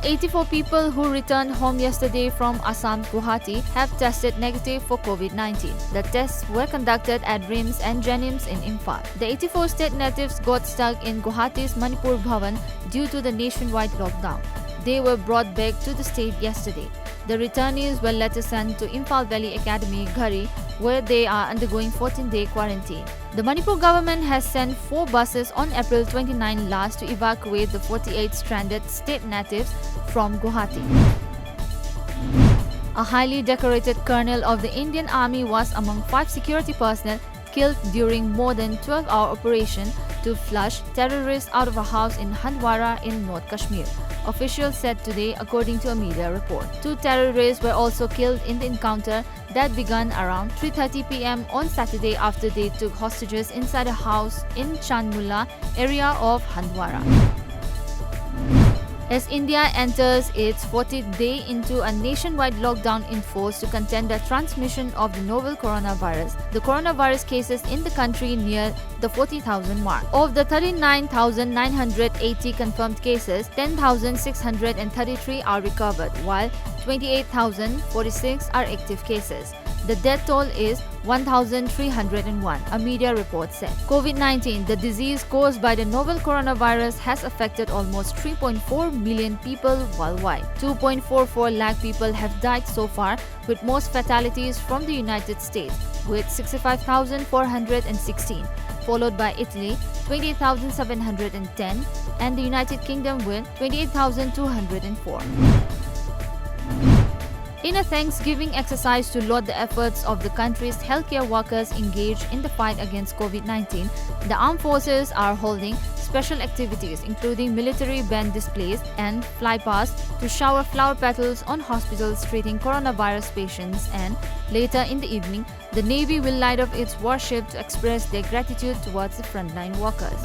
84 people who returned home yesterday from Assam Guwahati have tested negative for COVID-19. The tests were conducted at RIMS and Jenims in Imphal. The 84 state natives got stuck in Guwahati's Manipur Bhavan due to the nationwide lockdown. They were brought back to the state yesterday. The returnees were later sent to Imphal Valley Academy, Ghari, where they are undergoing 14-day quarantine. The Manipur government has sent 4 buses on April 29 last to evacuate the 48 stranded state natives from Guwahati. A highly decorated colonel of the Indian Army was among 5 security personnel killed during more than 12-hour operation to flush terrorists out of a house in Handwara in North Kashmir. Officials said today, according to a media report. 2 terrorists were also killed in the encounter that began around 3:30 p.m. on Saturday after they took hostages inside a house in Chandmulla area of Handwara. As India enters its 40th day into a nationwide lockdown enforced to contain the transmission of the novel coronavirus, the coronavirus cases in the country near the 40,000 mark. Of the 39,980 confirmed cases, 10,633 are recovered, while 28,046 are active cases. The death toll is 1,301, a media report said. COVID-19, the disease caused by the novel coronavirus, has affected almost 3.4 million people worldwide. 2.44 lakh people have died so far, with most fatalities from the United States, with 65,416, followed by Italy, 28,710, and the United Kingdom with 28,204. In a Thanksgiving exercise to laud the efforts of the country's healthcare workers engaged in the fight against COVID-19, the armed forces are holding special activities including military band displays and flypasts to shower flower petals on hospitals treating coronavirus patients, and later in the evening, the Navy will light up its warship to express their gratitude towards the frontline workers.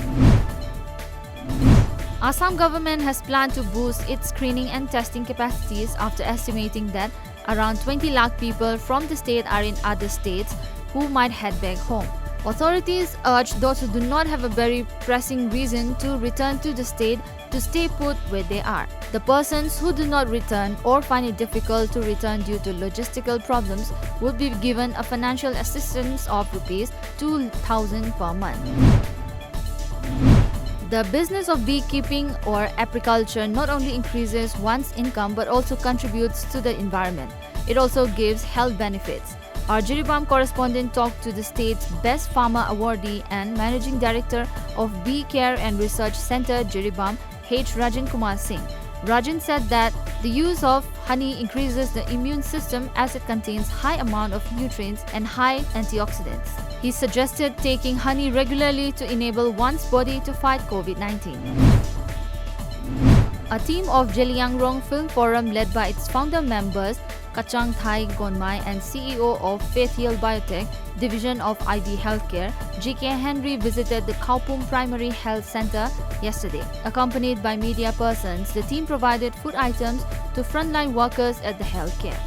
Assam government has planned to boost its screening and testing capacities after estimating that around 20 lakh people from the state are in other states who might head back home. Authorities urge those who do not have a very pressing reason to return to the state to stay put where they are. The persons who do not return or find it difficult to return due to logistical problems would be given a financial assistance of Rs 2,000 per month. The business of beekeeping or apiculture not only increases one's income but also contributes to the environment. It also gives health benefits. Our Jiribam correspondent talked to the state's Best Farmer Awardee and Managing Director of Bee Care and Research Center, Jiribam, H. Rajan Kumar Singh. Rajan said that the use of honey increases the immune system as it contains high amount of nutrients and high antioxidants. He suggested taking honey regularly to enable one's body to fight COVID-19. A team of Zeliangrong Film Forum led by its founder members Kachang Thai Gonmai and CEO of Faith Heal Biotech Division of ID Healthcare, G.K. Henry visited the Kaupum Primary Health Center yesterday. Accompanied by media persons, the team provided food items to frontline workers at the healthcare.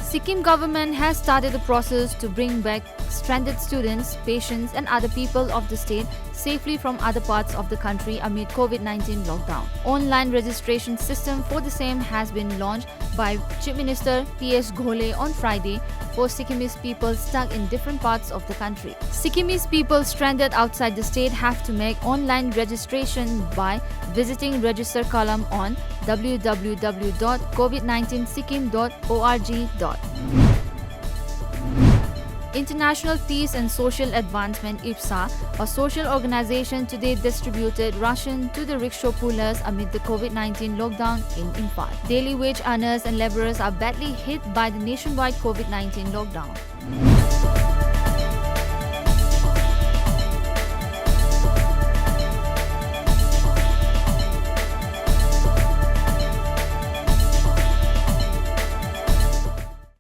Sikkim government has started the process to bring back stranded students, patients and other people of the state safely from other parts of the country amid COVID-19 lockdown. Online registration system for the same has been launched by Chief Minister P.S. Ghole on Friday for Sikkimese people stuck in different parts of the country. Sikkimese people stranded outside the state have to make online registration by visiting register column on www.covid19sikkim.org. International Peace and Social Advancement IPSA, a social organization, today distributed ration to the rickshaw pullers amid the COVID-19 lockdown in Imphal. Daily wage earners and laborers are badly hit by the nationwide COVID-19 lockdown.